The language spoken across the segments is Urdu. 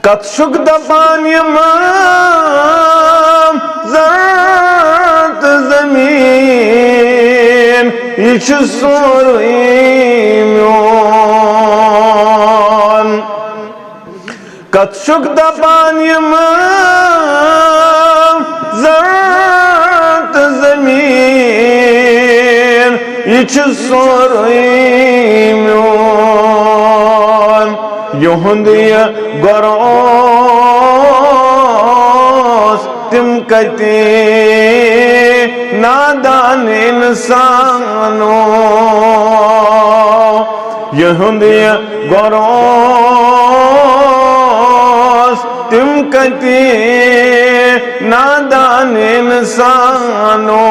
کتشک دپان یمام ذات زمین یہ چھ سوری میون کتشک دپان یمام ذات زمین یہ چھ سوری میون یہند یہ گروس تم کتی نادان انسانو یہند یہ گروس تم کتی نادان انسانو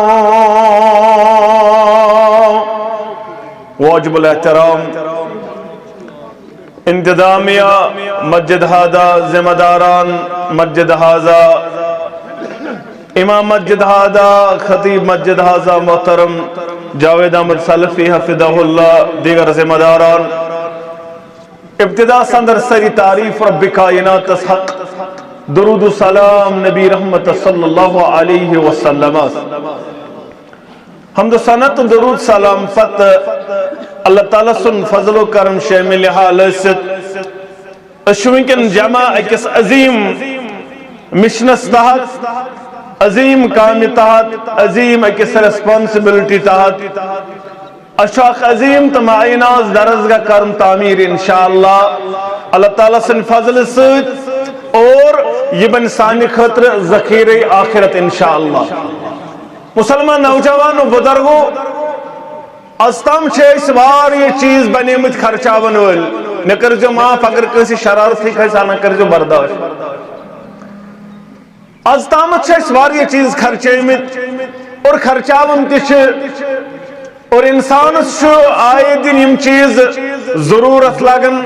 واجب الاحترام انتظامیہ مسجد ہادہ ذمہ داران مسجد ہازہ امام مسجد ہادہ خطیب مسجد ہازہ محترم جاوید احمد سلفی حفظہ اللہ دیگر ذمہ داران ابتدا سندر سری تعریف رب کائنات حق درود و سلام نبی رحمت صلی اللہ علیہ وسلم حمد و ثنا درود سلام فت اللہ تعالیٰ سن فضل و کرم شامل حالست اشوینکن جمع اکس عظیم مشنس تحت عظیم کامی تحت عظیم اکس ریسپانسبلٹی تحت اشاق عظیم تمعیناز درزگاہ کرم تعمیر انشاءاللہ اللہ تعالیٰ سن فضل سید اور یہ بن ثانی خطر ذخیر آخرت انشاءاللہ مسلمان نوجوان و بزرگو استام چھے اس بار یہ چیز بنیمت خرچاون ول نہ کر جو معاف اگر کسی شرارت ہی کھیسا نہ کر جو برداشت استام چھے اس بار یہ چیز خرچیمت اور خرچاون تیچ اور انسان شو آئے دن یم چیز ضرورت لگن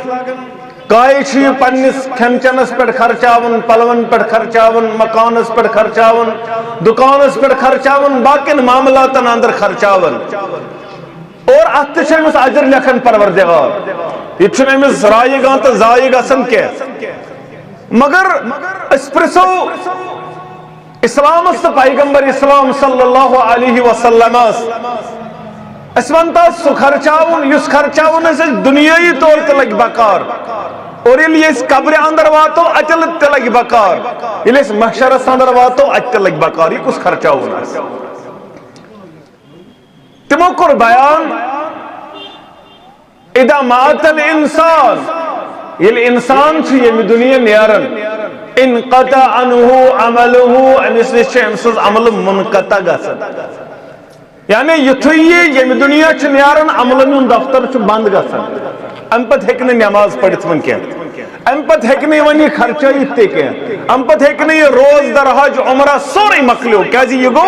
کائی چھی پنس کھنچنس پر خرچاون پلون پر خرچاون مکانس پر خرچاون دکانس پر خرچاون باقین معاملاتن اندر خرچاون اور اتھ چھمس اجر لکھن پروردگار یہ چھمس رائے گا تو زائے گا سن کے مگر اس پرسو اسلام است پیغمبر اسلام صلی اللہ علیہ وسلم اس منتا سو خرچاون یس خرچاون اس دنیای طور تے لگ بکار اور یہ اس قبر اندر واتو اچل تے لگ بکار یہ اس محشر اندر واتو اچل لگ بکار یہ کس خرچاون اس تمو کر بیان اذا مات الانسان یہ انسان چھ یہ دنیا نیارن انقطع عنہ عملہ امس نشمسز عمل منقطع گسن یعنی یہ دنیا چھ نیارن عمل من دفتر چھ بند گسن ام پت ہیکن نماز پڑھت من کیا ام پت ہیکن ونی خرچائیت تے کیا ام پت ہیکن یہ روز در حج عمرہ سوری مکلیو کیا جی یہ گو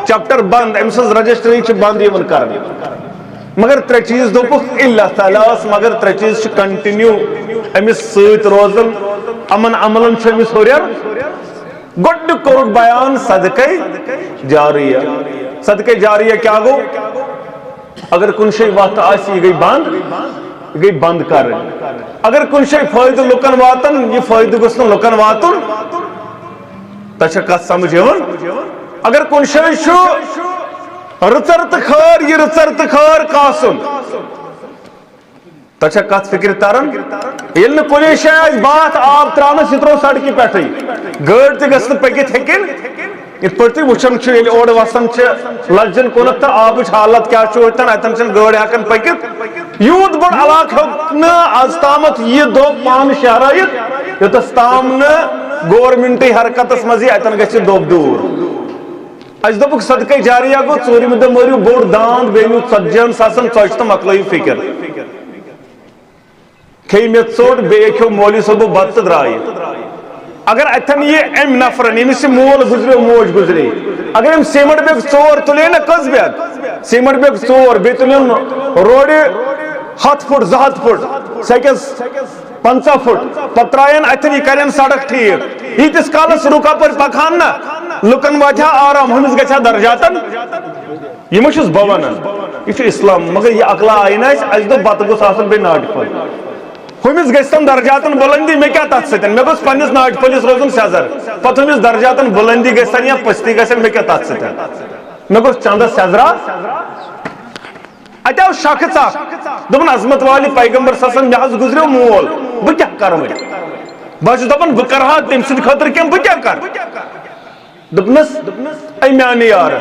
چپٹر بند امسز رجسٹری چھ بند یہ من کرن مگر ترے چیز دو پخ اللہ ثلاث مگر ترے چیز چھ کنٹینیو امس سویت روزن امن عملن چھ امس ہوریر گوڑ کرک بیان صدقہ جاریہ صدقہ جاریہ کیا گو اگر کن شئی وقت آسی یہ گئی بند کر اگر کن شئی فائدہ لکن واتن یہ فائدہ گسن لکن واتن تشکت سمجھے ہون اگر کن شئی شو رچرت خار یہ رچرت خار کاسن تشکت فکر تارن یہ کلی شاید بات آپ ترانا سترو سڑکی پیٹھئی گھر تے گسن پکت ہکن یہ پڑھتی وچھن چھو یہ اوڑ وسن چھو لجن کونت تا آبش حالت کیا چھو ہوتن ایتن چھن گوڑ ہکن پکت یود بڑ علاقہ نا آستامت یہ دو پان شہرائیت یہ تستامنا گورنمنٹی حرکت اس مزی ایتن گچھے دوب دور اج دوبک صدقہ جاریہ کو چوری مدہ موریو بوڑ داند بینیو سجن ساسن چوچتا مقلعی فکر کئی میں چوڑ بے ایکھو مولی صبح بات درائی اگر ایتن یہ ایم نفرن یعنی سے مول گزرے و موج گزرے اگر ہم سیمٹ بیگ چور تلے نا کس بیگ سیمٹ بیگ چور بے تلے روڑے 7 فٹ 7 فٹ سیکس 50 فٹ پترائن ایتن یہ کریں سڑک ٹھیک یہ تس کالس روکا پر پکھان نا لکن واجہ آرام ہمیں گچھا درجاتن یہ مشس بوانا یہ اسلام مگر یہ اقلا آئینہ ہے اجدو بات کو ساسن بے ناٹ پر ہمس گژھن درجاتن بلندی مے کیا تات ستن مے گوس پنس ناٹ پلس روزن سیزر پتہ ہمس درجاتن بلندی گژھن یا پستی گژھن مے کیا تات ستن مے گوس چندس سیزرا اتو شخص دپن عظمت والی پیغمبر صلی اللہ علیہ وسلم مے گزریو مول بہ کیا کر بہت دپان بہ کرہا تم سند خاطر کیم بہ کیا کر دپنس اے میانہ یار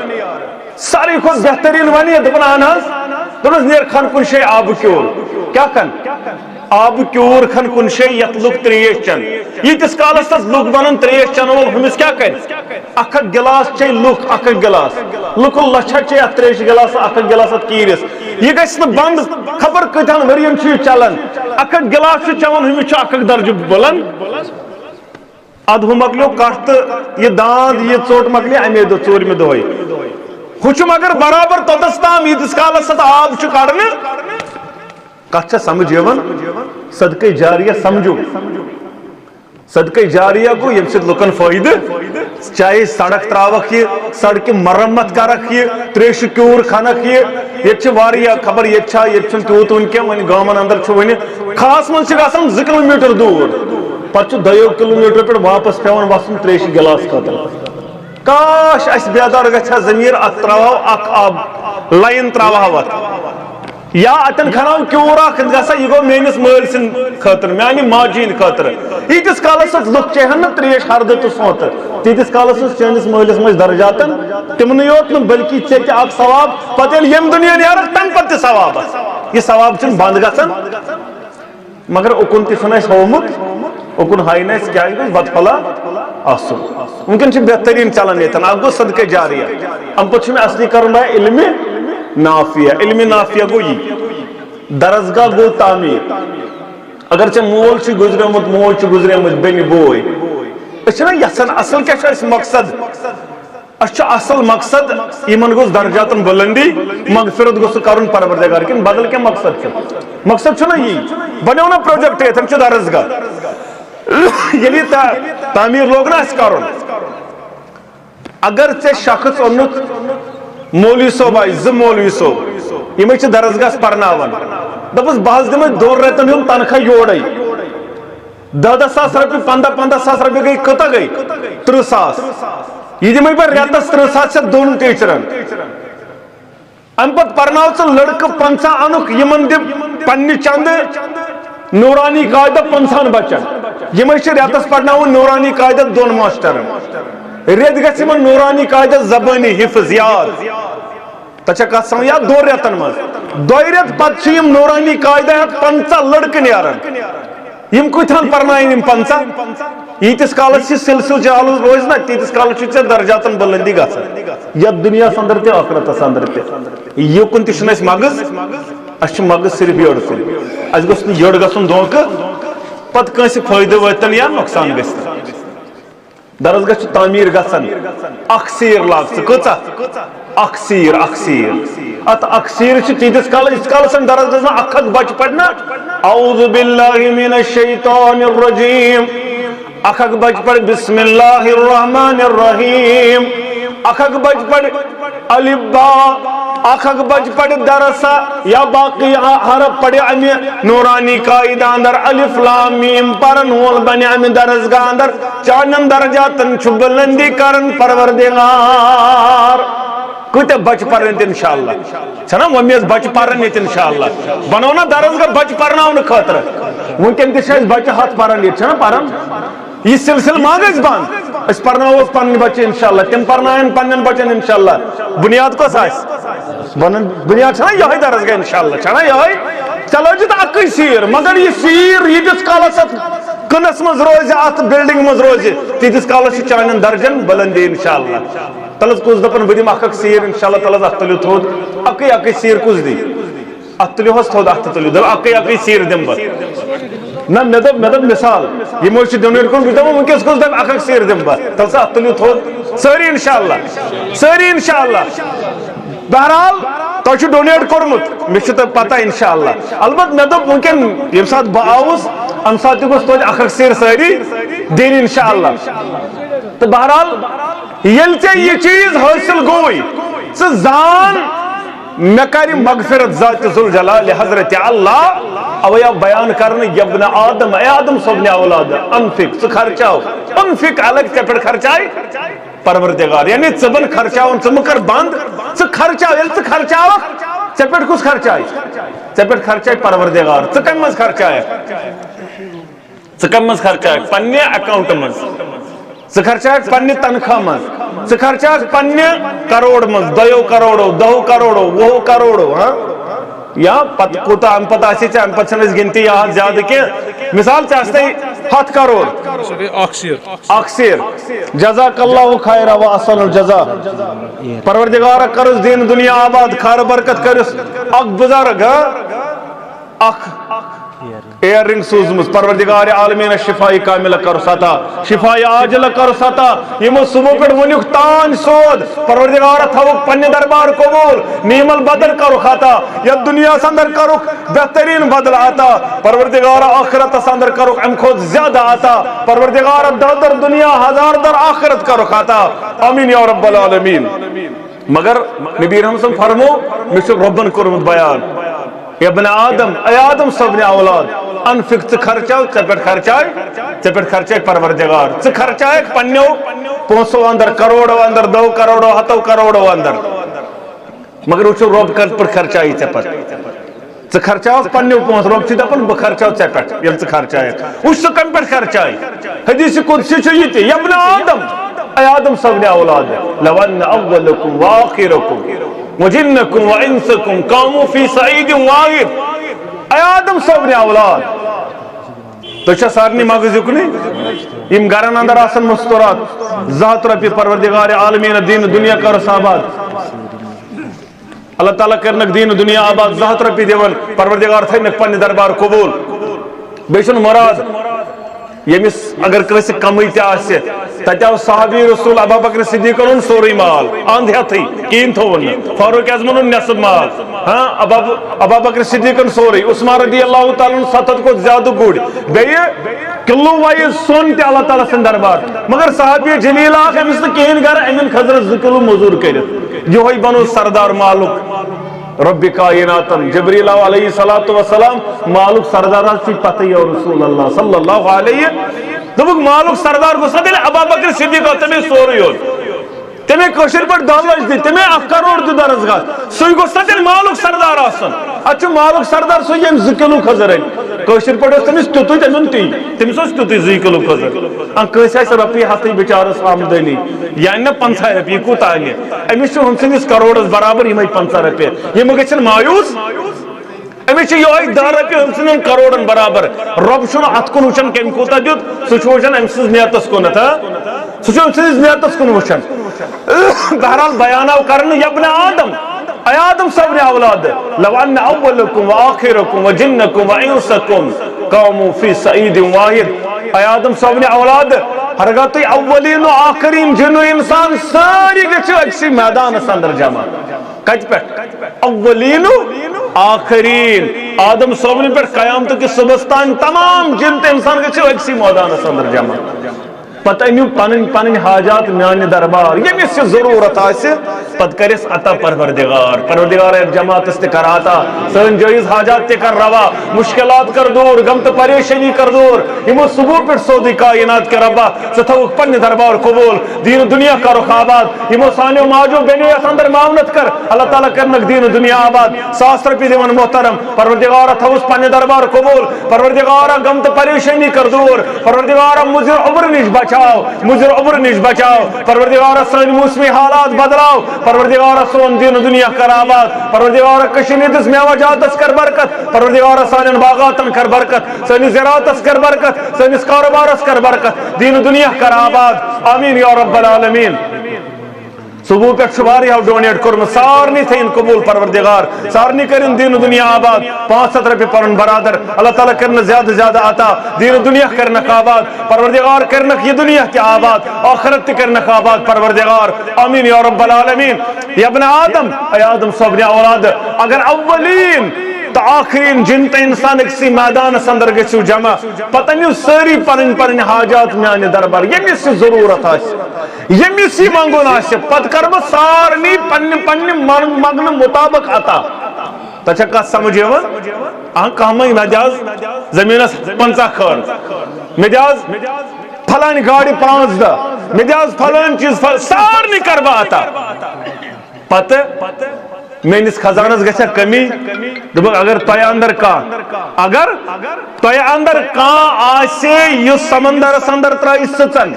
ساری کھت بہترین ونی دپان اہن حظ دپنس نیر کھن کن شے آب کیور کیا کن آب کیور کھن کن شے یت لوگ تریش چن یتس کالس تس لوگ بنن تریش چن وول ہمس کیا کر اکھ گلاس چے لوگ اکھ گلاس لوک لچھا چے ات تریش گلاس اکھ گلاس ات کیرس یہ گژھِ نہٕ بند خبر کتان ورین چھ چلان اکھ گلاس چھ چون ہمس چھ اکھ درجہ بلند اد ہم مکلیو کٹ تو یہ داند یہ ژوٹ مکلی امی دہ ژورمہ دہے ہچ مگر برابر توتس تام یتس کالس ات آب چھ کڑن کت چھ سمجھ یوان صدقہ جاریہ سمجھو صدقہ جاریہ گو یم سۭتۍ لُکن فٲیدٕ چاہے سڑک تراوکھ یہ سڑکہ مرمت کرکھ یہ تریش کیور کھنکھ یہ واریاہ خبر یہ تیوت ون کی ون گامن اندر ون خاص من گژھان 2 کلومیٹر دور پتہ 2 کلومیٹر پہ واپس پیوان وسن تریش گلاس خاطر کاش اس بیدار گژھا ضمیر ات تراو اکھ آب لائن تراو ات یا اتن کھناو کیور اکھ گژھا یہ گو میٲنِس مٲلۍ سٕنٛدِ خٲطرٕ میانہِ ماجہِ ہٕنٛدِ خٲطرٕ ییٖتِس کالس لُکھ چیہن نہٕ تریش ہردٕ تہٕ سونٛتہٕ تیٖتِس کالس چٲنِس مٲلِس منٛز درجاتن تِمنٕے یوت نہٕ بلکہِ ژےٚ تہِ اکھ ثواب پتہٕ ییٚلہِ ییٚمہِ دُنیا نیرکھ تمہِ پتہٕ تہِ ثوابس یہِ ثواب چھُنہٕ بنٛد گژھان مگر اُکُن تہِ چھُنہٕ اَسہِ ہومُت اُکُن ہاے نہٕ اَسہِ کیٛاہ گژھِ بدفلا آسُن وٕنکٮ۪ن چھُ بہتریٖن چلان ییٚتٮ۪ن اکھ گوٚو صدقہ جاریہ امہِ پتہٕ چھُ مےٚ اصلی کرُن بھائی علمِ نافیہ علمِ نافیہ گوٚو یی درسگاہ گو تعمیر اگر ژےٚ مول چھ گزریومُت موج چھ گزریمٕژ بیٚنہِ بوے أسۍ چھِنا یژھان اصل کیٛاہ چھُ اَسہِ مقصد اَسہِ چھُ اصل مقصد یِمن گوٚژھ درجاتن بلندی مغفرت گوٚژھ کرُن پروردگار کِنہٕ بدل کینٛہہ مقصد چھُ مقصد چھُنا یی بنیو نا پروجیکٹ ییٚتٮ۪ن چھُ درسگاہ ییٚلہِ تعمیٖر لوگ نا اَسہِ کرُن اگر ژےٚ شخص اوٚنُکھ مولوی صٲب آیہِ 2 مولوی صٲب یِمے چھِ درسگاہس پرناوان دپس بہٕ حظ دِمے 2 رٮ۪تن ہُنٛد تنخواہ یورے 10 ساس رۄپیہِ 15 ساس رۄپیہِ گٔے کۭژاہ گٔے 30 ساس یہ دِمے بہٕ رٮ۪تس 30 ساس ژےٚ 2 ٹیٖچرن امہِ پتہٕ پرناو ژٕ لڑکہٕ 50 انُکھ یِمن دِ پننہِ چندٕ نورانی قاعدہ 50 بچن یِمے چھِ رٮ۪تس پرناوان نورانی قاعدہ 2 ماسٹرن رٮ۪تھ گژھِ یِمن نورانی قاعدہ زبٲنی حفظ یاد تچھا کت سمجھ یا 2 رٮ۪تن منٛز 2 رٮ۪تھ پتہٕ چھِ یِم نورانی قاعدہ 50 لڑکہٕ نیران یِم کۭتہن پرناین یِم 50 ییٖتِس کالس یہِ سلسلہٕ چالو روزِ نا تیٖتِس کالس چھُ ژےٚ درجاتن بلندی گژھان یتھ دُنیاہس اندر تہِ ٲخرتس اندر تہِ یوکُن تہِ چھُنہٕ اَسہِ مغز اَسہِ چھُ مغز صرف یٔڑ کُن اَسہِ گوٚژھ نہٕ یٔڑ گژھُن دھوکہٕ پتہٕ کٲنٛسہِ فٲیدٕ وٲتِن یا نۄقصان گژھِ درسگاہ چھُ تعمیٖر گژھان اکھ سیٖر لاگ ژٕ کۭژاہ اکھ سیٖر ات اکھ سیٖر چھِ تیٖتِس کالس ییٖتِس کالس درسگاہس منٛز اکھ بچہِ پرِ نا اعوذ باللہ من الشیطان الرجیم اکھ بچہِ پرِ بسم اللہ الرحمن الرحیم اکھ بچہِ پرِ الف با اکھ بچہِ پرِ درسا یا باقی حرف پرِ امہِ نورانی قاعدہ اندر الف لام میم پرن وول بنہِ امہِ درسگاہ اندر چانٮ۪ن درجاتن چھُ بلندی کرن پروردگار کۭتیاہ بچہِ پرن انشاءاللہ چھنا وۄنۍ بچہِ پرن ییٚتہِ انشاءاللہ بنو نا درسگاہ بچہِ پرناونہٕ خٲطرٕ وٕنکٮ۪ن تہِ چھِ اَسہِ بچہِ 100 پرن ییٚتہِ چھنا پرن یہ سلسلہ ما گژھِ بند أسۍ پرناووکھ پنٕنۍ بچہِ انشاءاللہ تِم پرناون پننٮ۪ن بچن انشاءاللہ بنیاد کۄس آسہِ بنیاد چھنا یہے درسگاہ انشاءاللہ چھنا یہے چلو جی تو اکٕے سیٖر مگر یہ سیٖر ییٖتِس کالس اتھ کٕنس منٛز روزِ اتھ بلڈنگ منٛز روزِ تیٖتِس کالس چھِ چانٮ۪ن درجن بلندی انشاءاللہ تلس کُس دپان بہٕ دِمہٕ اکھ سیٖر انشاءاللہ تلس اتھ تُلِو تھوٚد اکٕے سیٖر کُس دی اتھ تُلِو حظ تھوٚد اتھ تُلِو دپ اکٕے سیٖر دِمہٕ بہٕ نہ مےٚ دوٚپ مثال یِمو چھُ ڈونیٹ کوٚرمُت بہٕ دپہٕ وٕنکٮ۪س کُس دپہِ اکھ سیٖر دِمہٕ بہٕ تل سا اتھ تُلِو تھوٚد سٲری انشاءاللہ بہرحال تۄہہِ چھُ ڈونیٹ کوٚرمُت مےٚ چھُ تۄہہِ پتہ انشاءاللہ البتہ مےٚ دوٚپ وٕنکٮ۪ن ییٚمہِ ساتہٕ بہٕ آوُس امہِ ساتہٕ تہِ گوٚژھ توتہِ اکھ سیٖر سٲری دِنۍ انشاءاللہ تہٕ بہرحال ییٚلہِ ژےٚ یہِ چیٖز حٲصِل گوٚوٕے ژٕ زان مےٚ کرِ مغفرت ذاتِ ذوالجلالِ حضرت اللہ اوے بیان کرنے یبن آدم اے آدم صبن اولاد انفق ژٕ خرچاو انفق الگ ژے پٮ۪ٹھ خرچاے پروردگار یعنی ژٕ بن خرچاون ژٕ مہٕ کر بند ژٕ خرچاو ییٚلہِ ژٕ خرچاوکھ ژے پٮ۪ٹھ کُس خرچاے ژے پٮ۪ٹھ خرچاے پروردگار ژٕ کمہِ منٛز خرچایکھ ژٕ کمہِ منٛز خرچایکھ پننہِ اکاؤنٹ منٛز ژٕ خرچایکھ پننہِ تنخواہ منٛز ژٕ خرچایکھ پننہِ کروڑ منٛز 2 کروڑو 10 کروڑو 20 کروڑو ہاں یا پتہ کوتاہ ام پتہ آسی ژےٚ ام پتہٕ چھنہٕ أسۍ گنتی یاد زیادٕ کینٛہہ مثال ژےٚ آسنے 100 کروڑ اکھ سیر جزاک اللہ خیرا و احسن الجزا پروردگارہ کرس دین دنیا آباد خیر برکت کرس اکھ بزرگ اکھ ایئر رنگ سوزمت پروردگار عالمین شفاء کاملہ کرس عطا شفاء عاجلہ کرس عطا یمو صبح پہ ونیک تان سود پروردگار تھوک پنہ دربار قبول نعم البدل کرو عطا یا دنیا اندر کرو بہترین بدل عطا پروردگار آخرت اندر کرو ام خود زیادہ عطا پروردگار در دنیا ہزار در آخرت کرو عطا آمین یا رب العالمین مگر نبی رحمت صلی فرمو مجھ ربن کرمت بیان ابن آدم اے آدم صبن اولاد انفق ژٕ خرچاو ژے پٮ۪ٹھ خرچاے پروردگار ژٕ خرچایکھ پننیو پونسو اندر کروڑو اندر 2 کروڑو 100 کروڑو اندر مگر وچھو رب کر پٮ۪ٹھ خرچائی ژے پٮ۪ٹھ ژٕ خرچاوکھ پننیو پونس رب چھُ دپان بہٕ خرچاو ژے پٮ۪ٹھ ییٚلہِ ژٕ خرچایکھ وٕچھ ژٕ کمہِ پٮ۪ٹھ خرچاے حدیث قدسی چھُ یہِ تہِ ابن آدم اے آدم صبن اولاد لو ان اولکم واخرکم وجنکم وانسکم قاموا فی صعید واحد اے آدم صبن اولاد تو چھا سارنی مغز یکنی یم گرن اندر آسن مستورات 200 رۄپیہِ پروردگار عالمین دین دنیا کرس آباد اللہ تعالیٰ کرنک دین دنیا آباد 200 رۄپیہِ دِوان پروردگار تھینک پننہِ دربار قبول بیٚیہِ چھُنہٕ مراد ییٚمِس اگر کٲنٛسہِ کمٕے تہِ آسہِ تتہِ آو صحابی رسول ابا بکر صدیق اون سورُے مال اند ہیتھٕے کہیٖنۍ تھوٚوُن نہٕ فاروق اعظم اون نصف مال ہاں ابا بکر صدیقن سورُے عثمان رضی اللہ تعالیٰ 700 کھۄتہٕ زیادٕ گُرۍ بیٚیہِ کلو وایز سۄن تہِ اللہ تعالیٰ سٕنٛدِ دربار مگر صحابی جلیل اکھ أمِس نہٕ کہیٖنۍ گرٕ أمِن خضرت 2 کلو موٚزوٗر کٔرِتھ یِہوے بنو سردار مالُک رب کائناتن جبریل علیہ السلام مالک سردار چھ پتہ یا رسول اللہ صلی اللہ علیہ دبک مالک سردار گوسا دل ابا بکر صدیق تمے سورے تمے کشر پر 10 لچھ دی تمے 1 کروڑ دی درزگاہ سوی گوسا دل مالک سردار آسن اچھ مالک سردار سو یم 2 کلو خضر کشر پر تمس تتو تمن تی تمس اس تتو 2 کلو خضر ان کیسے رپی ہتھی بیچارس آمدنی یعنی 50 رپی کو تانے امس ہم سنس کروڑس برابر یمے 50 رپی یم گچن مایوس امس یہ 10 رپی ہم سن کروڑن برابر رب چھن ات کن وچن کم کوتا دیت سو وچن امس نیتس کن تھا سو چھن نیتس کن وچن بہرحال بیاناو کرن ابن آدم اے آدم صبن اولاد لو ان اولکم وآخرکم وجنکم وانسکم قاموا فی صعید واحد اے آدم صبن اولاد ہرگاہ تھی اولین و آخرین جن و انسان ساری گچھو اکسی میدان اندر جمع کج پہ اولین و آخرین آدم صبن پر قیامت کی صبحستان تمام جن تے انسان گچھو اکسی میدان اندر جمع پتہ انیو پنن حاجات میان دربار یمس سے ضرورت آسے پت کرس عطا پروردگار جماعت است کر عطا سن جائز حاجات تے کر روا مشکلات کر دور غم تو پریشانی کر دور ہمو صبح پر سودی کائنات کے ربا ستھوک پن دربار قبول دین دنیا کا رخ آباد ہمو سانیو ماجو بینی اندر معاونت کر اللہ تعالیٰ کرنک دین دنیا آباد 100 رپی دیون محترم پروردگار تھوس پن دربار قبول پروردگار غم تو پریشانی کر دور پروردگار مجھے عمر نش بچاؤ مجھے عمر نش بچاؤ پروردگار سن موسمی حالات بدلاؤ پروردگار سون دین دنیا کر آباد پروردگار کشنیدس میوہ جاتس کر برکت پروردگار سانن باغاتن کر برکت سن زراعتس کر برکت سن کاروبارس کر برکت دین دنیا کر آباد آمین یا رب العالمین صبح پہ شباری ہاو ڈونیٹ کرم سارنی تھین قبول پروردگار سارنی کرن دین دنیا آباد 500 رپی پرن برادر اللہ تعالیٰ کرن زیادہ زیادہ آتا دین دنیا کرنک آباد پروردگار کرنک یہ دنیا کی آباد آخرت تی کرنک آباد پروردگار آمین یا رب العالمین یا ابن آدم اے آدم صبن اولاد اگر اولین تو آخرین جن تا انسان اکسی میدان اندر گچھو جمع پتہ نہیں ساری پرن حاجات میانے دربار یمیس سے ضرورت آس یمیس ہی مانگون آس پت کرب سارنی پن مغن مطابق عطا تچھا کس سمجھے وہ کامے مجاز زمینس 50 کھڑ مجاز پھلانی گاڑی 15 مجاز پھلانی چیز سارنی کروا عطا پتہ میانس خزانس گژھِ کمی دپک اگر تۄہہِ اندر کانٛہہ آسہِ یُس سمندرس اندر ترٛایہِ سٕژن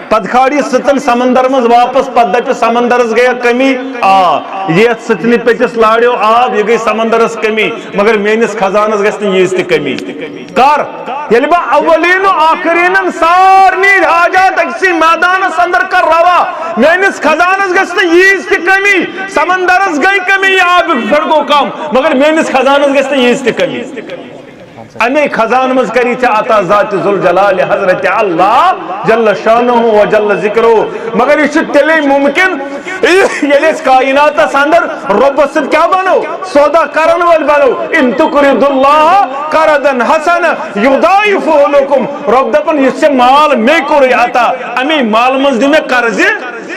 پتہٕ کھالہِ یہِ سٕژن سمندر منٛز واپس پتہٕ دپہِ سمندرس گٔیا کمی یتھ سٕژنہِ پیٚٹِس لاڑیو آب یہِ گٔے سمندرس کمی مگر میانس خزانس گژھِ نہٕ ییٖژ تہِ کمی کر ییٚلہِ بہٕ اولین و آخرینن سارنٕے حاجات أکسٕے میدانس اندر کر روا میانس خزانس گژھِ نہٕ ییٖژ تہِ کمی سمندرس گٔے کمی آب پھر گو کم مگر میانس خزانس گژھِ نہٕ ییٖژ تہِ کمی امی خزان مز کری تھے عطا ذات ذوالجلال حضرت اللہ جل شانہ و جل ذکرہ مگر یہ تیلے ممکن یلی اس کائنات اندر رب سد کیا بنو سودا کرن ول بنو ان تقرض اللہ قرضا حسنا یضاعف لکم رب دپن اس سے مال میں کوری عطا امی مال مز دی میں قرض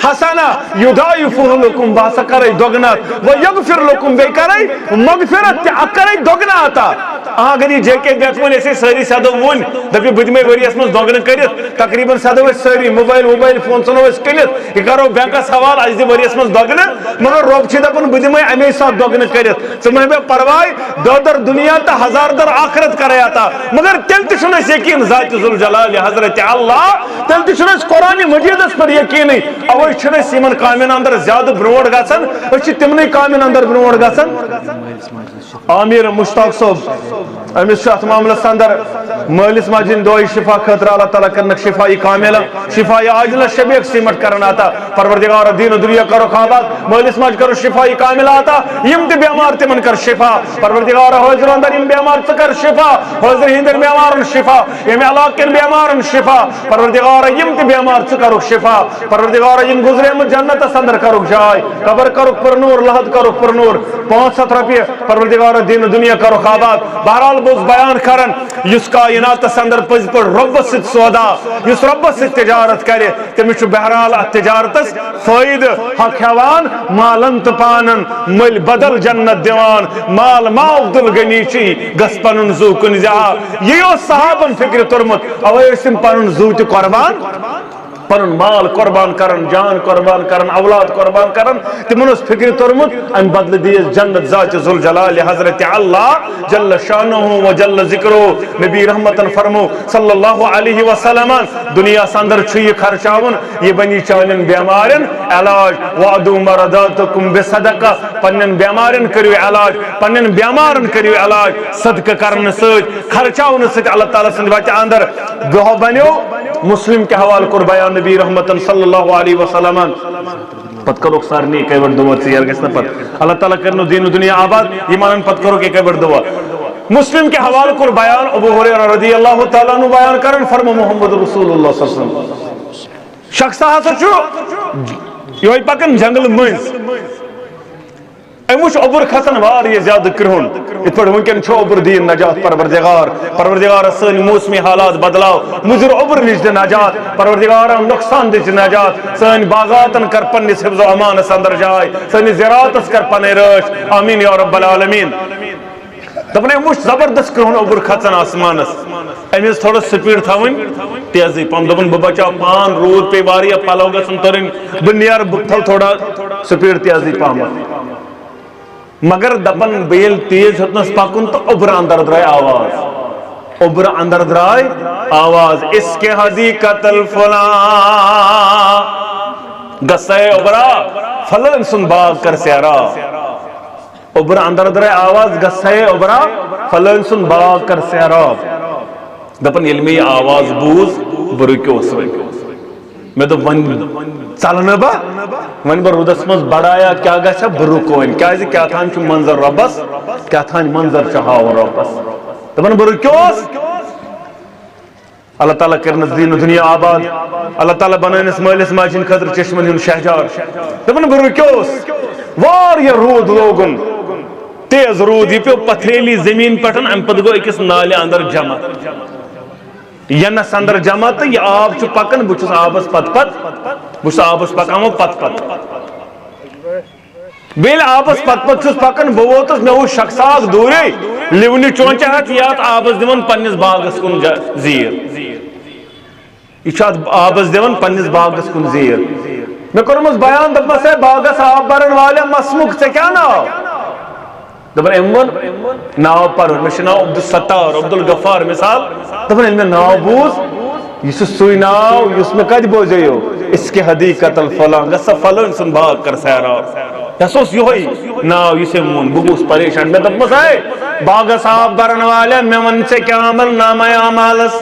حسنا یضاعف لکم باسا کرے دگنات و یغفر لکم بے کرے مغفرت کرے دگنا عطا اگر یہ جے کے بیت ون ایسے ساری سدو ون دپی بدمے وریس من دگن کرت تقریباً سدو اس ساری موبائل فون سنو اس کلت یہ کرو بینکس حوال آج دی وریس من دگن مگر رب چھ دپن بدمے امی ساتھ دگن کرت سمجھ میں پروائی در دنیا تا ہزار در آخرت کرے آتا مگر تل تشن اس یقین ذات ذوالجلال حضرت اللہ تل تشن اس قرآن مجید اس پر یقین اوہ چھنے سیمن کامین اندر زیادہ بروڑ گاسن اچھی تمنی کامین اندر بروڑ گاسن آمیر مشتاق صاحب امس شاہ معاملہ اندر مالس ماجن دعائی شفا خطرہ اللہ تعالیٰ کرنک شفائی کاملہ شفائی عاجلہ شبیق سیمٹ کرنا آتا پروردگار دین و دنیا کرو خوابات مالس ماج کرو شفائی کاملہ آتا یم تی بیمار تی من کر شفا پروردگار حضر اندر یم بیمار تکر شفا حضر ہندر بیمار شفا یم علاقین بیمار شفا پروردگار یم تی بیمار تکر شفا پروردگار یم گزرے من جنت اندر کرو جائے قبر کرو پر نور لحد کرو پر نور 500 روپیہ پروردگار دین و دنیا کرو خوابات بہرحال بوز بیان کرن یس کائنات اندر پز پر رب ست سودا یس رب ست تجارت کرے تمس بہرحال تجارت فائد حق ہیوان مالن تو پانن مل بدل جنت دیوان مال ما عبد الغنی چی گس پنن زو کن زا یہ صحابن فکر ترمت اوے اسم پنن زو تی قربان پنن مال قربان کرن جان قربان کرن اولاد قربان کرن تمن اس فکر ترمت ان بدل دیس جنت ذات ذوالجلال حضرت اللہ جل شانہ و جل ذکرہ نبی رحمتن فرمو صلی اللہ علیہ وسلم دنیا سندر چھئی خرچاون یہ بنی چانن بیمارن علاج وعدو مرداتکم بصدقہ پنن بیمارن کریو علاج پنن بیمارن کریو علاج صدقہ کرن سچ خرچاون سچ اللہ تعالی سند وچ اندر گوہ بنیو مسلم کے حوال کر بیان نبی رحمتن صلی اللہ علیہ وسلم پت کرو سارنی کئی بڑ دعا سے یار گسنا پت اللہ تعالیٰ کرنو دین و دنیا آباد ایمانن پت کرو کہ کئی بڑ دعا مسلم کے حوال کر بیان ابو ہریرہ رضی اللہ تعالیٰ نو بیان کرن فرمو محمد رسول اللہ صلی اللہ علیہ وسلم شخص ہاتھ چھو یہ پکن جنگل منز اموش عبر کھسن وار یہ زیادہ کرہن ات پر ممکن چھو عبر دین نجات پروردگار سن موسمی حالات بدلاو مجر عبر نجد نجات پروردگار نقصان دیچ نجات سن باغاتن کر پنس حفظ و امان اندر جائے سن زراعت کر پن رش آمین یا رب العالمین دپنے اموش زبردست کرہن عبر کھسن آسمانس امیز تھوڑا سپیڈ تھاون تیزی پم دپن ببچا پان رود پہ واری پالو گسن ترین بنیار بکتھل تھوڑا سپیڈ تیزی پامت مگر دپن بیل تیز ہتنس پاکن تو عبر اندر درائے آواز عبر اندر درائے آواز اس کے حدیقت الفلاں گسے عبرہ فلن سن باغ کر سیارا عبر اندر درائے آواز گسے عبرہ فلن سن باغ کر سیارا دپن علمی آواز بوز برکیو سوئی میں تو چلنا با ون بہ رودس مز بڑایا کیا گھا برکوین کیا تھان منظر ربس کیا تھان منظر ہاو ربس دپن برکیوس اللہ تعالیٰ کرنس دین و دنیا آباد اللہ تعالیٰ بنائنس مالس ماجن خطر چشمن ہن شہجار دپن برکیوس واریہ رود لوگن تیز رود یہ پیو پتھریلی زمین پٹن ام پت گو اکس نالے اندر جمع ینس اندر جمع تو یہ آب چھ پکن بچس آبس پت پت بچس آبس پکان پت پت بیل آبس پت چھس پکان بہ ووتس مے وچھ شخص اکھ دورے لونہ چونچہ ہتھ یات آبس دِوان پننس باغس کن زیر یہ آبس دِوان پننس باغس کن زیر مے کورمس بیان دپمس ہے باغس آب برن والے مسمک ژے کیا ناو دپان ام ون ناو پرن مے ناو عبدالستار عبدالغفار مثال دپان ییٚلہِ مے ناو بوز یہ سوی ناو یس مے کت بوزیو اس کے حدیقت الفلان گسا فلان سن باغ کر سیراب یس اوس یہوے ناو یس مون بہ گوس پریشان مے دپمس ہے باغس آب برن والے مے ون ژے کیا عمل نامہ اعمالس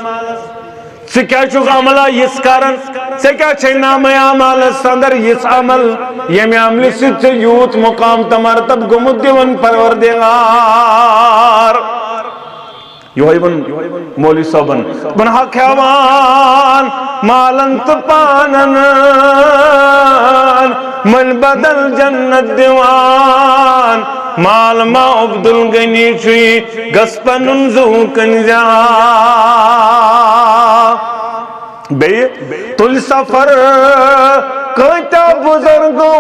ژٕ کیا چھُکھ عملہ یِژھ کران ژے کیا چھے نامہ اعمالس اندر یِژھ عمل ییٚمہِ عملہِ سۭتۍ ژے یوٗت مقام تہٕ مرتب گوٚمُت دِوان پروردگار یہوے ون مولوی صٲبن بن حق ہیوان مالن تو پانن من بدل جنت دیوان مال ما عبدالغنی چھوئی گس پنن زوکن جا بے تل سفر کتا بزرگو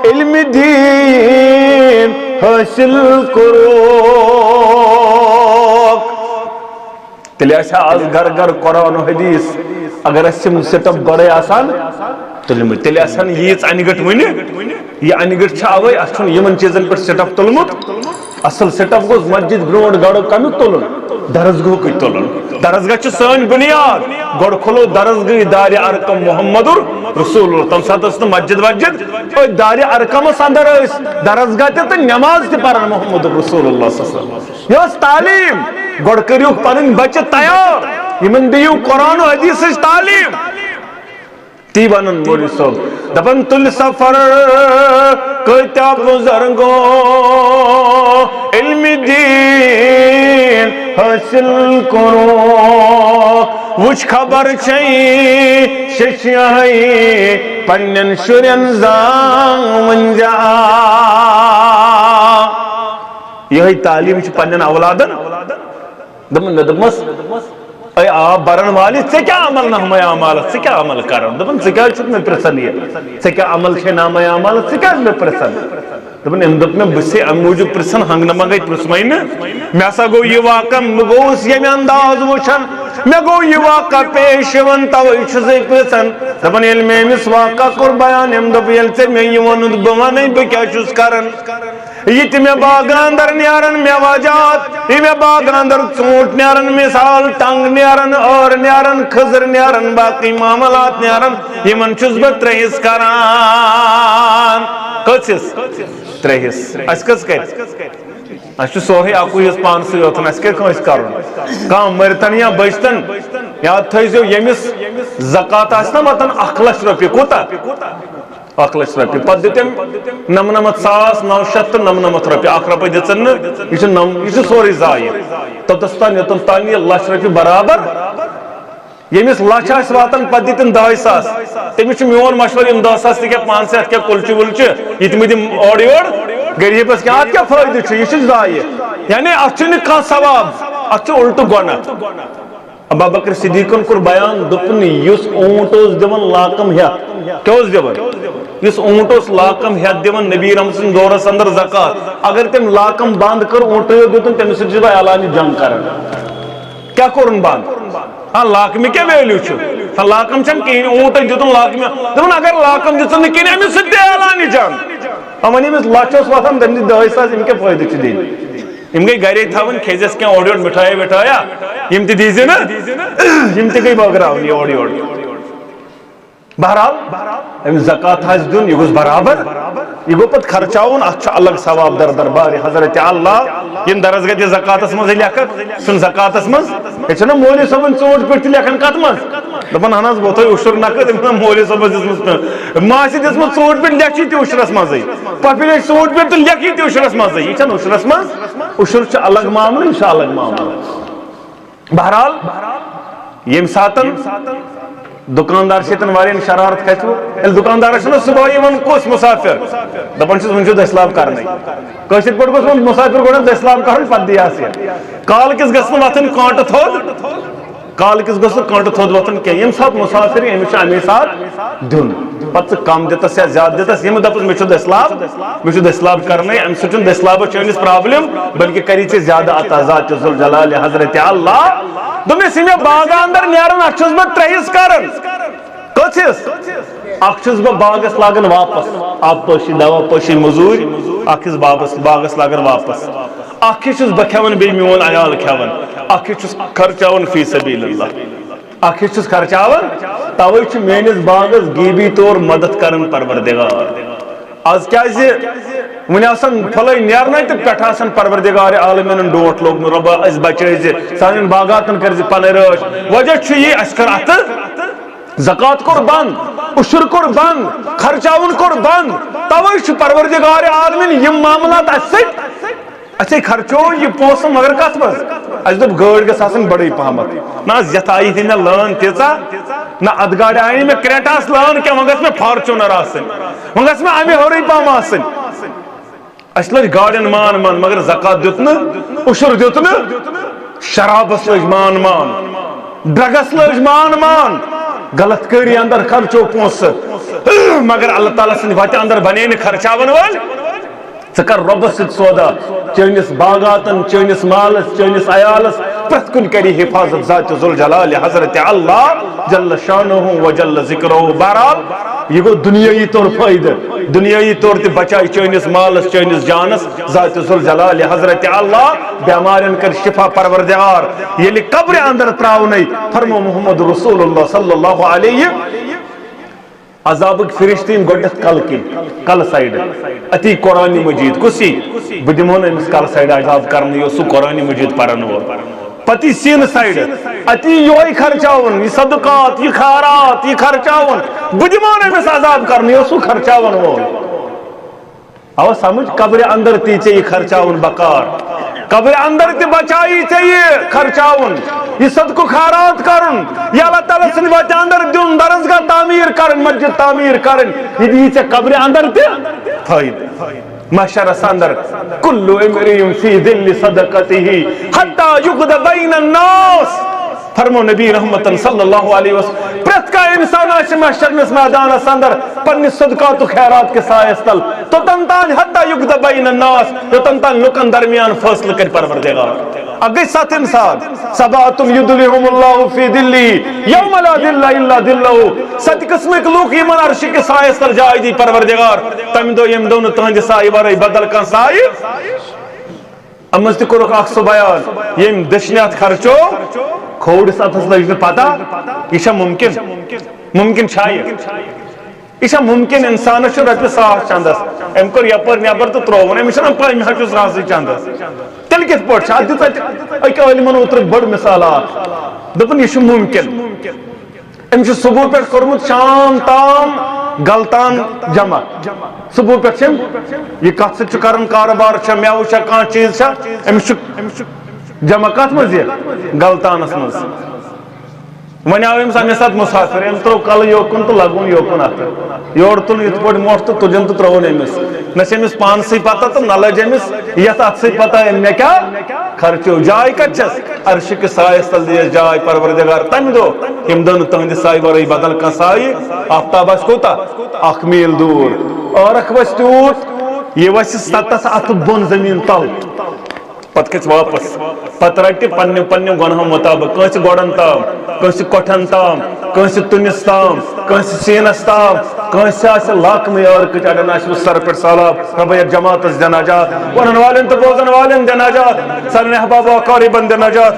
علم دین حاصل کرو تیلے ایسا آز گھر گھر قرآن و حدیث اگر اسم سیٹ اپ گڑے آسان تیلے آسان یہ انگٹ ونی یہ انگٹ چھاوئی اچھن یمن چیزن پر سیٹ اپ تلمت اصل سیٹ اپ گوز مسجد گروڑ گاڑو کمیک تلن درزگو کی تلن درزگاہ چھ سن بنیاد گوڑ کھلو درزگاہ دار ارکم محمد رسول اللہ تم ساتھ اس مسجد وجد اور دار ارکم اندر درزگاہ تے نماز تے پڑھن محمد رسول اللہ صلی اللہ علیہ وسلم یہ تعلیم گوڑ کریو پنن بچے تیار یمن دیو قرآن و حدیث تعلیم تی بنن مولوی صاحب دپن تل سفر کتا بزرگو علم دین حاصل کرو وچ خبر چھئی ششیائی پنن شرین زان جا یہی تعلیم چھ پنن اولادن دپن ندمس اے آپ برن والی سے کیا عمل نامہ اعمالت سے کیا عمل کرن دپن سے کیا چھت میں پرسن یہ سے کیا عمل چھے نامہ اعمالت سے کیا میں پرسن دپن امدت میں بسے موجود پرسن ہنگ نمہ گئی پرسمائن میں ایسا گو یہ واقع مگوس یہ میں انداز وچھن میں گو یہ واقع پیش ون تاوئی چھزے پرسن دپن علم امس واقع کر بیان امدب یلتے میں یہ وند بوانے بے کیا چھز کرن یہ تی میں باغاندر نیارن میں واجات یہ میں باغاندر چونٹ نیارن مثال ٹنگ نیارن اور نیارن خزر نیارن باقی معاملات نیارن یہ من چزبت رہیس کران کچھس ترہیس اس کس کہت اس چو سوہی آکو یہ پانسی ہوتن اس کہت کھنس کرن کام مرتن یا بجتن یاد تھائیزیو یمیس زکاة آسنا مطن اخلش رفی کوتا اخلش رفی پت دیتیم نمنمت ساس نوشت نمنمت رفی اخ رفی دیتن یہ سوری زائی تو دستان یتن تانی لش رفی برابر یمیس لچ آس واتن پت دیتن 10 ساس تمیس میون مشور یم 10 ساس تکیا 5 ساس کیا کلچ ولچ یہ تمی دم اور غریبس کیا ات کیا فائدہ چھ یہ زائی یعنی اچھن کا ثواب اچھ الٹ گنا ابا بکر صدیقن کور بیان دپن یس اونٹ اوس دیون لاکم ہیت کیا اوس دیون یس اونٹ اوس لاکم ہیت دیون نبی رحمت سن دورس اندر زکات اگر تم لاکم بند کر اونٹ دیتن تم سے جب اعلان جنگ کرن کیا کرن بند ہاں لاکمی کیا ویلیو چھو ہاں لاکم چھن کہیں اونٹ دیتن لاکمی دپن اگر لاکم دیتن کہیں ہمیں سے دے اعلان جنگ ہمانی میں لاچوس واتن تم دی 10 ساس ان کے فائدہ چھ دین یم گئی گھرے تھاون کھیزس کیا اوڑی اوڑ مٹھایا بٹھایا یم تی دیزے نا یم تی گئی بغراون یہ اوڑی اوڑ بہرحال یم زکاة حج دن یہ گوز برابر یہ گو پت خرچاون اچھا الگ ثواب در دربار حضرت اللہ یم درزگاہ دی زکاة اسمز لیکت سن زکاة اسمز یہ چھنا مولی صبن چوٹ پیٹھ لیکن کت مز دپن ہناز بوتوی اشر نکت امنا مولی صبن اسمز ماسی دی اسمز چوٹ پیٹھ لیکچی تی اشر اسمز پاپیلی چوٹ پیٹھ لیکی تی اشر اسمز یہ چھنا اشر اسمز اشر چھ الگ معاملہ انشاء الگ معاملہ بہرحال یم ساتن دکاندار شیطن وارین شرارت کھتو ال دکاندار چھنا صبح یمن کس مسافر دپن چھس ونچو دسلام کرنے کشر پٹ گوس مسافر گوڑن دسلام کرن پت دی آسی کال کس گژھن وتھن کانٹ تھود کال کس گوس کانٹ تھود وتن کی یم سات مسافر امس امی سات دن پتہ کم دتس یا زیادہ دتس یم دپس مے چھ دسلاب کرنے ام سچن دسلاب چنس پرابلم بلکہ کری چھ زیادہ عطا ذات ذل جلال حضرت اللہ دمس میں باغ اندر نیرن اچھس بہ ترہس کرن کچھس اکھس بہ باغس لاگن واپس آب پوشی دوا پوشی مزور اکھس باغس لاگن واپس اکھس بہ کھیون بی میون عیال کھیون اکھس خرچاون فی سبیل اللہ اکھس خرچاون توے چھ میانس باغس غیبی طور مدد کرن پروردگار آز کیازِ ون آسان پھلے نیرنے تو پہ آسان پروردگار عالمین ڈونٹ لوگ ربا اس بچے سان باغاتن کر پن رٲچھ وجہ چھ یہ اس کر ات زکات کور بند عشر کور بند خرچاون کور بند توے چھ پروردگار عالمین یم معاملات اچھے خرچو یہ پوسم مگر کت مز اس دب گاڑی گھس آسن بڑی پہمت نا یت آئی تھی مے لان تیژا نا ات گاڑی آئی مے کریٹاس لان کیا وۄنۍ گژھِ مے فارچونر آسن وۄنۍ گژھِ مے امہِ ہورٕے پہم آسن اس لج گاڑین مان مان مگر زکات دیت نہٕ عشر دیت نہٕ شرابس لج مان مان ڈرگس لج مان مان غلط کری اندر خرچو پونس مگر اللہ تعالیٰ سٕنٛدِ وتہِ اندر بنے نہٕ خرچاون وٲلۍ ژٕ کر رۄبس سۭتۍ سودا چٲنِس باغاتن چٲنِس مالس چٲنِس عیالس پرٛٮ۪تھ کُنہِ کری حفاظت ذات ذل جلال حضرت اللہ جل شانہ و جل ذکرہ بہرحال یہ گو دنیائی طور فائدہ دنیائی طور تہ بچائی چٲنِس مالس چٲنِس جانس ذات ذل جلال حضرت اللہ بیمارین کر شفا پروردگار ییٚلہِ قبرِ اندر تراونے فرمو محمد رسول اللہ صلی اللہ علیہ عذابک فرشتین گۄڈنیتھ کل کن کل سائڈ اتی قرآن مجید کسی بہ دمو نا امس کل سائڈ عذاب کرنے یہ سہ قرآن مجید پرن وول پتی سین سائڈ اتی یہ خرچاون یہ صدقات یہ خیرات یہ خرچاون بہ دمو نا امس عذاب کرنے یہ سہ خرچاون وول او سمجھ قبر اندر تی ژے یہ خرچاون بکار قبر اندر تہ بچائی ژے یہ خرچاون یہ صدق و خیرات کرن یا اللہ تعالیٰ سن وتہِ اندر دیون درسگاہ تعمیر کرن مسجد تعمیر کرن یہ دی ژے قبر اندر تہ فائدہ محشرس اندر کل امرئ فی ظل صدقته حتی یقضى بین الناس فرمو نبی رحمت صلی اللہ علیہ وسلم پرت کا انسان آش محشرس میدانس اندر پنی صدقات و خیرات کے سائے تل تو تنتان حتی یقضى بین الناس تو تنتان لکن درمیان فاصل کر پروردگار اگے سات انسان سبعتم یدلہم اللہ فی دلی یوم لا دل الا دلہ ست قسم کے لوگ ایمان عرش کے سائے تل جائے دی پروردگار تم دو یم دون تہنٛدِ سائے ورٲے بدل کانٛہہ سائے امس تہ کوٚرُکھ اکھ سُہ بیان ییٚمۍ دٔچھنہِ اتھ خرچو کھوڑس اتس لج نہٕ پتہ یہ چھا ممکن چھا یہ ممکن انسانس رۄپیہِ 100 چندس ام کوٚر یپٲرۍ نیبر تہٕ ترٛووُن أمِس چھنہٕ پاے مےٚ چھُس رازٕے چندس تیٚلہِ کِتھ پٲٹھۍ چھِ اتھ دِژ اتہِ أکۍ عٲلمن اوترٕ بٔڑ مثالات دوٚپُن یہِ چھُ ممکن أمِس چھُ صبح پٮ۪ٹھ کوٚرمُت شام تام غلطان جمع صبح پٮ۪ٹھ چھِم یہِ کتھ سۭتۍ چھُ کران کاروبار چھا مٮ۪وٕ چھا کانٛہہ چیٖز چھا أمِس چھُ جمع کت مز یہ غلطانس مز ون آو امس امے سات مسافر ام ترو کل یوکن تو لگون یوکن ات یور تل یت پٹ موٹ تو تجن تو ترون امس نہ امس پانسے پتہ تو نہ لج امس یت ات سے پتہ مے کیا خرچو جائے کچس عرش کے سائے تل دی جائے پروردگار تم دو یم دون تہند سائے ورے بدل کا سائے آفتاب اس کوتا اخ میل دور اور اخ وس ٹوٹ یہ وس 7 ات بون زمین تل پت کھچ واپس پت رٹہ پنہ گناہ مطابق کنس گوڑن تام کنس کٹھن تام کنس تنس تام کنس سینس تام کنس آس لاک معیار کچ اڑن آس سر پہ سالاب ربا جماعت دناجات ونن والن تو بوزن والن دناجات سارے احباب و اقاربن دناجات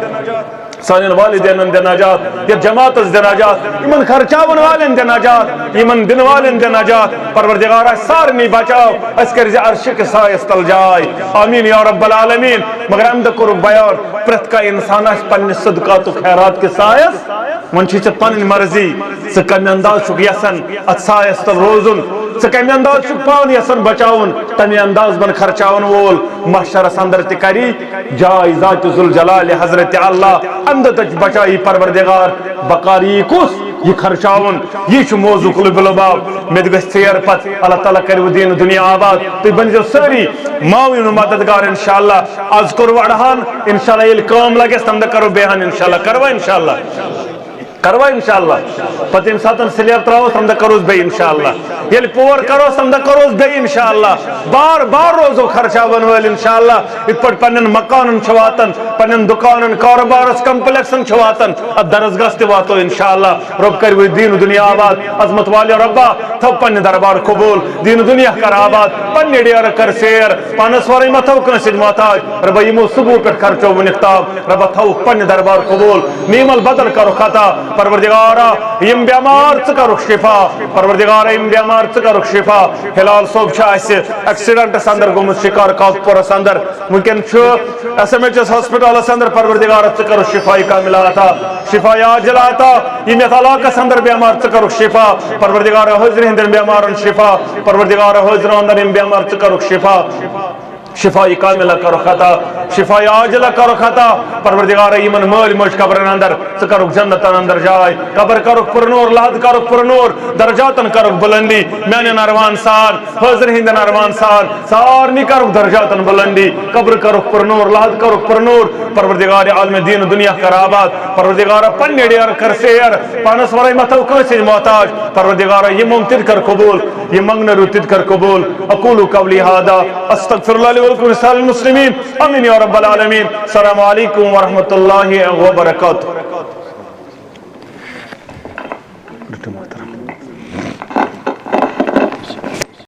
سانن والدین دناجات یا جماعت دناجات یمن خرچاون والن دناجات یمن دن والن دناجات پروردگار سارنی بچاو اس کر عرش کے سائے تل جائے آمین یا رب العالمین مگر ام دکر بیان پرت کا انسان اس پن صدقات و خیرات کے سائے من چھ پن مرضی س کم انداز چھ یسن ات سائے تل روزن س کم انداز چھ پان یسن بچاون تمی انداز بن خرچاون وول محشر اندر تکری جائے ذات ذل جلال حضرت اللہ اندر تک بچائی پروردگار بقاری کس یہ خرچاون یہ موضوع قلب الباب میں ثیر پت اللہ تعالیٰ کرو دین دنیا آباد تو بنو ساری معاون و مددگار انشاءاللہ آز کور وڑہان انشاءاللہ یہ کام لگے تم دہ کرو بیان انشاءاللہ کروا انشاءاللہ پتہ یم ساتن سلیب تراو تم دہ کروس بے انشاءاللہ یل پور کرو تم دہ کروس بے انشاءاللہ بار بار روزو خرچا ون ول انشاءاللہ ات پٹ پنن مکانن چھواتن پنن دکانن کاروبارس کمپلیکسن چھواتن ات درسگاہ تہ واتو انشاءاللہ رب کرو دین دنیا آباد عظمت والے ربا تھو پنہ دربار قبول دین دنیا کر آباد پنہ ڈیر کر سیر پانس ورے متو کنس محتاج ربا یمو صبح پہ خرچو ونختاب ربا تھو پنہ دربار قبول نیمل بدل کرو خطا پروردگارا یم بیمار ژٕ کرُکھ شفا پروردگارا یم بیمار ژٕ کرُکھ شفا ہلال صوب چھ اسہ ایکسیڈنٹس اندر گومت شکار کاکپورس اندر ونکن چھ ایس ایم ایچ ایس ہاسپٹلس اندر پروردگارا ژٕ کرُکھ شفا کاملہ عطا شفا عاجلہ عطا یم یتھ علاقس اندر بیمار ژٕ کرُکھ شفا پروردگارا حاضر ہندن بیمارن شفا پروردگارا حاضر اندر یم بیمار ژٕ کرُکھ شفا شفائی کاملہ کرو خطا شفائی عاجلہ کرو خطا پروردگار ایمن مال مج قبرن اندر ژٕ کرُکھ جنتن اندر جائے قبر کرُکھ پرنور لحد کرُکھ پرنور درجاتن کرُکھ بلندی میانن ارمان سان حاضر ہندن ارمان سان سارنی کرُکھ درجاتن بلندی قبر کرُکھ پرنور لحد کرُکھ پرنور پروردگار عالم دین دنیا کر آباد پروردگار پنہ ڈیر کر سیر پانس ورے متو کٲنٛسہِ محتاج پروردگار یہ ممتد کر قبول یہ منگن رتد کر قبول اقول قولی هذا استغفر الله ولكم لسائر المسلمين امين يا رب العالمين السلام عليكم ورحمة الله وبركاته